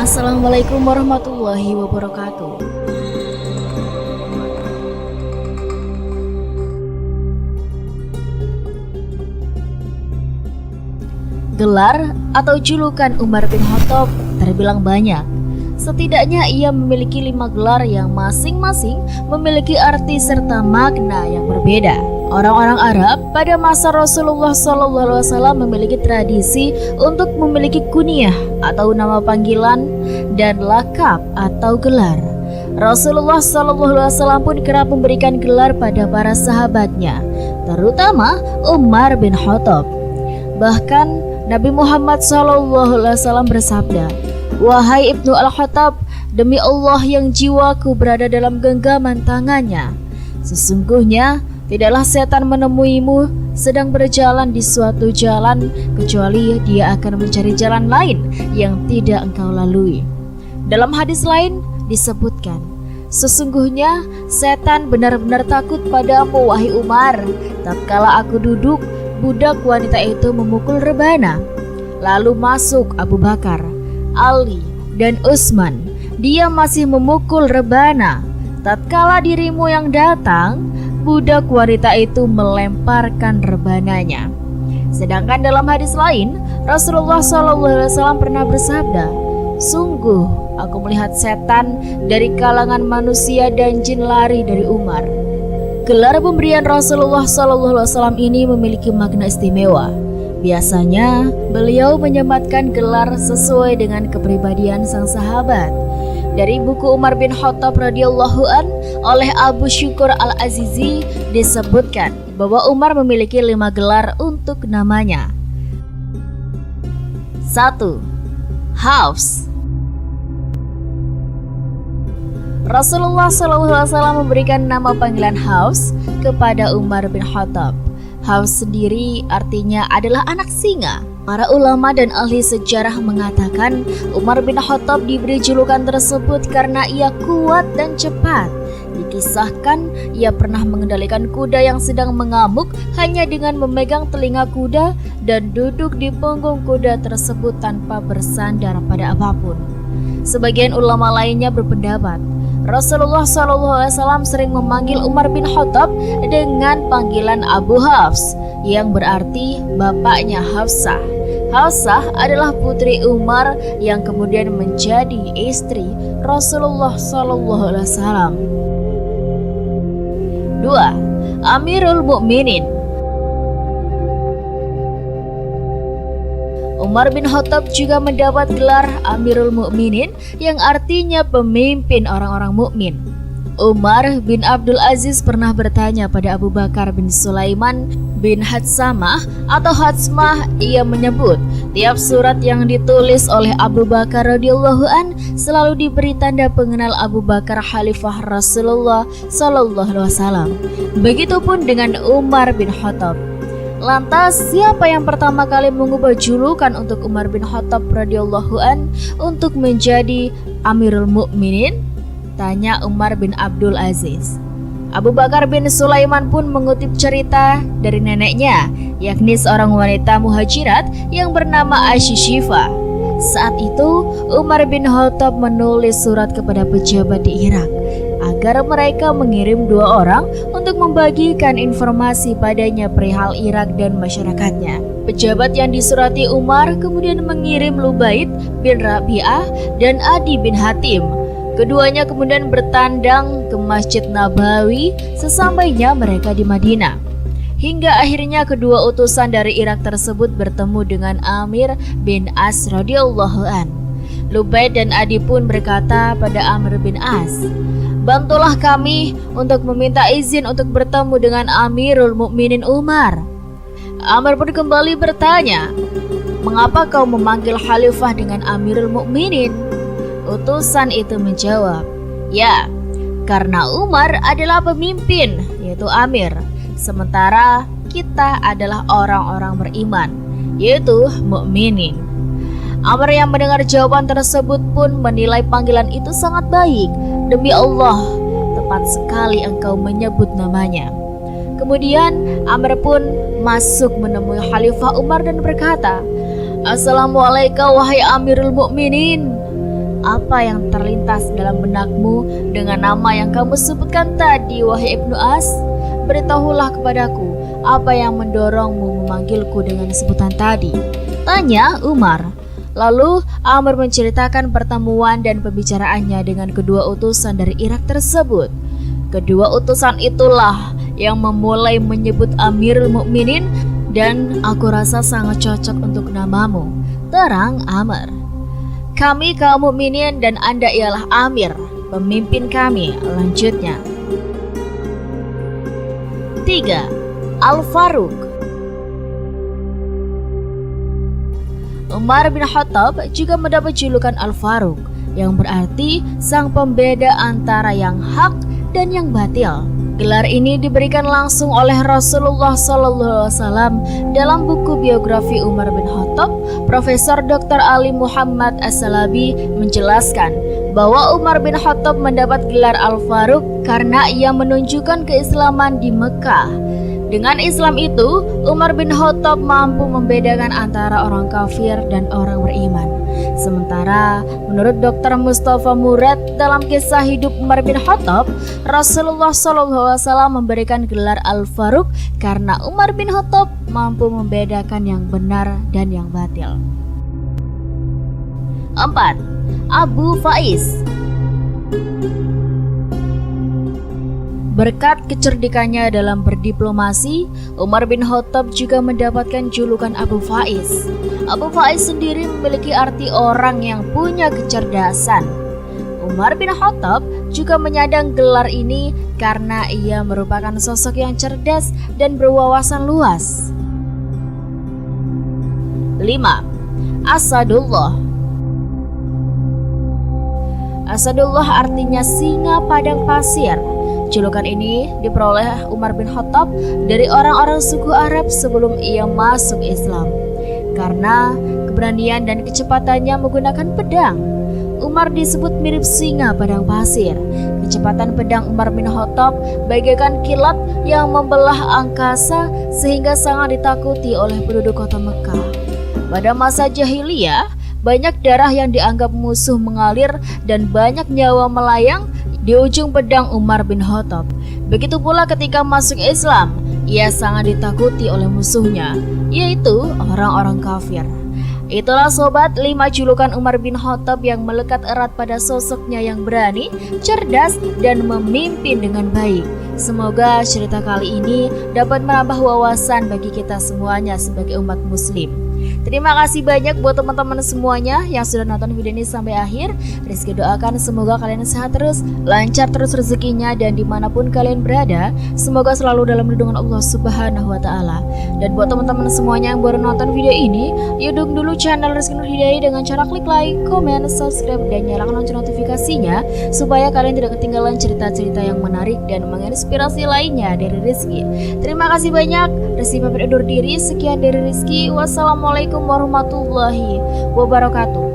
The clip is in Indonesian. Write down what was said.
Assalamualaikum warahmatullahi wabarakatuh. Gelar atau julukan Umar bin Khattab terbilang banyak. Setidaknya ia memiliki 5 gelar yang masing-masing memiliki arti serta makna yang berbeda. Orang-orang Arab pada masa Rasulullah SAW memiliki tradisi untuk memiliki kunyah atau nama panggilan dan lakab atau gelar. Rasulullah SAW pun kerap memberikan gelar pada para sahabatnya, terutama Umar bin Khattab. Bahkan Nabi Muhammad SAW bersabda, "Wahai Ibnu Al-Khattab, demi Allah yang jiwaku berada dalam genggaman tangannya, sesungguhnya tidaklah setan menemuimu sedang berjalan di suatu jalan kecuali dia akan mencari jalan lain yang tidak engkau lalui." Dalam hadis lain disebutkan, "Sesungguhnya setan benar-benar takut padamu wahai Umar, tatkala aku duduk, budak wanita itu memukul rebana. Lalu masuk Abu Bakar, Ali, dan Utsman. Dia masih memukul rebana. Tatkala dirimu yang datang, budak wanita itu melemparkan rebananya." Sedangkan dalam hadis lain, Rasulullah SAW pernah bersabda, "Sungguh aku melihat setan dari kalangan manusia dan jin lari dari Umar." Gelar pemberian Rasulullah SAW ini memiliki makna istimewa. Biasanya beliau menyematkan gelar sesuai dengan kepribadian sang sahabat. Dari buku Umar bin Khattab radhiyallahu an oleh Abu Syukur Al-Azizi disebutkan bahwa Umar memiliki 5 gelar untuk namanya. 1. Hafs. Rasulullah SAW memberikan nama panggilan Hafs kepada Umar bin Khattab. Hafs sendiri artinya adalah anak singa. Para ulama dan ahli sejarah mengatakan Umar bin Khattab diberi julukan tersebut karena ia kuat dan cepat. Dikisahkan ia pernah mengendalikan kuda yang sedang mengamuk hanya dengan memegang telinga kuda dan duduk di punggung kuda tersebut tanpa bersandar pada apapun. Sebagian ulama lainnya berpendapat Rasulullah SAW sering memanggil Umar bin Khattab dengan panggilan Abu Hafs, yang berarti bapaknya Hafsah. Hafsah adalah putri Umar yang kemudian menjadi istri Rasulullah SAW. 2. Amirul Mukminin. Umar bin Khattab juga mendapat gelar Amirul Mukminin yang artinya pemimpin orang-orang mukmin. Umar bin Abdul Aziz pernah bertanya pada Abu Bakar bin Sulaiman bin Hatsamah atau Hatsmah. Ia menyebut tiap surat yang ditulis oleh Abu Bakar radhiyallahu an selalu diberi tanda pengenal Abu Bakar Khalifah Rasulullah SAW. Begitupun dengan Umar bin Khattab. Lantas siapa yang pertama kali mengubah julukan untuk Umar bin Khattab radhiyallahu an untuk menjadi Amirul Mukminin? Tanya Umar bin Abdul Aziz. Abu Bakar bin Sulaiman pun mengutip cerita dari neneknya, yakni seorang wanita muhajirat yang bernama Asy-Syifa. Saat itu Umar bin Khattab menulis surat kepada pejabat di Irak agar mereka mengirim 2 orang untuk membagikan informasi padanya perihal Irak dan masyarakatnya. Pejabat yang disurati Umar kemudian mengirim Lubaid bin Rabi'ah dan Adi bin Hatim. Keduanya kemudian bertandang ke Masjid Nabawi sesampainya mereka di Madinah. Hingga akhirnya kedua utusan dari Irak tersebut bertemu dengan Amir bin As radhiyallahu an. Lubaid dan Adi pun berkata pada Amr bin As, "Bantulah kami untuk meminta izin untuk bertemu dengan Amirul Mukminin Umar." Amr pun kembali bertanya, "Mengapa kau memanggil Khalifah dengan Amirul Mukminin?" Utusan itu menjawab, "Ya, karena Umar adalah pemimpin, yaitu Amir, sementara kita adalah orang-orang beriman, yaitu mukminin." Amr yang mendengar jawaban tersebut pun menilai panggilan itu sangat baik. "Demi Allah, tepat sekali engkau menyebut namanya." Kemudian Amr pun masuk menemui Khalifah Umar dan berkata, "Assalamualaikum wahai Amirul Mukminin." apa yang terlintas dalam benakmu dengan nama yang kamu sebutkan tadi, wahai Ibnu As? Beritahulah kepadaku, apa yang mendorongmu memanggilku dengan sebutan tadi? Tanya Umar. Lalu Amr menceritakan pertemuan dan pembicaraannya dengan kedua utusan dari Irak tersebut. Kedua utusan itulah yang memulai menyebut Amirul Mukminin, dan aku rasa sangat cocok untuk namamu, terang Amr. Kami kaum mukminin dan Anda ialah Amir, pemimpin kami, lanjutnya. 3. Al-Faruq. Umar bin Khattab juga mendapat julukan Al-Faruq, yang berarti sang pembeda antara yang hak dan yang batil. Gelar ini diberikan langsung oleh Rasulullah SAW dalam buku biografi Umar bin Khattab. Profesor Dr. Ali Muhammad As-Salabi menjelaskan bahwa Umar bin Khattab mendapat gelar Al-Faruq karena ia menunjukkan keislaman di Mekah. Dengan Islam itu, Umar bin Khattab mampu membedakan antara orang kafir dan orang beriman. Sementara menurut Dr. Mustafa Murad dalam kisah hidup Umar bin Khattab, Rasulullah SAW memberikan gelar Al-Faruq karena Umar bin Khattab mampu membedakan yang benar dan yang batil. 4. Abu Faiz. Berkat kecerdikannya dalam berdiplomasi, Umar bin Khattab juga mendapatkan julukan Abu Faiz. Abu Faiz sendiri memiliki arti orang yang punya kecerdasan. Umar bin Khattab juga menyandang gelar ini karena ia merupakan sosok yang cerdas dan berwawasan luas. 5. Asadullah. Asadullah artinya singa padang pasir. Julukan ini diperoleh Umar bin Khattab dari orang-orang suku Arab sebelum ia masuk Islam. Karena keberanian dan kecepatannya menggunakan pedang, Umar disebut mirip singa padang pasir. Kecepatan pedang Umar bin Khattab bagaikan kilat yang membelah angkasa sehingga sangat ditakuti oleh penduduk kota Mekah. Pada masa jahiliyah, banyak darah yang dianggap musuh mengalir dan banyak nyawa melayang di ujung pedang Umar bin Khattab. Begitu pula ketika masuk Islam, ia sangat ditakuti oleh musuhnya, yaitu orang-orang kafir. Itulah sobat 5 julukan Umar bin Khattab yang melekat erat pada sosoknya yang berani, cerdas, dan memimpin dengan baik. Semoga cerita kali ini dapat menambah wawasan bagi kita semuanya sebagai umat muslim. Terima kasih banyak buat teman-teman semuanya yang sudah nonton video ini sampai akhir. Rizky doakan semoga kalian sehat terus, lancar terus rezekinya, dan dimanapun kalian berada, semoga selalu dalam lindungan Allah Subhanahu wa Ta'ala. Dan buat teman-teman semuanya yang baru nonton video ini, yuk dukung dulu channel Rizky Nur Hidayah dengan cara klik like, komen, subscribe, dan nyalakan lonceng notifikasinya supaya kalian tidak ketinggalan cerita-cerita yang menarik dan menginspirasi lainnya dari Rizky. Terima kasih banyak. Rizky pamit undur diri. Sekian dari Rizky. Wassalamualaikum warahmatullahi wabarakatuh.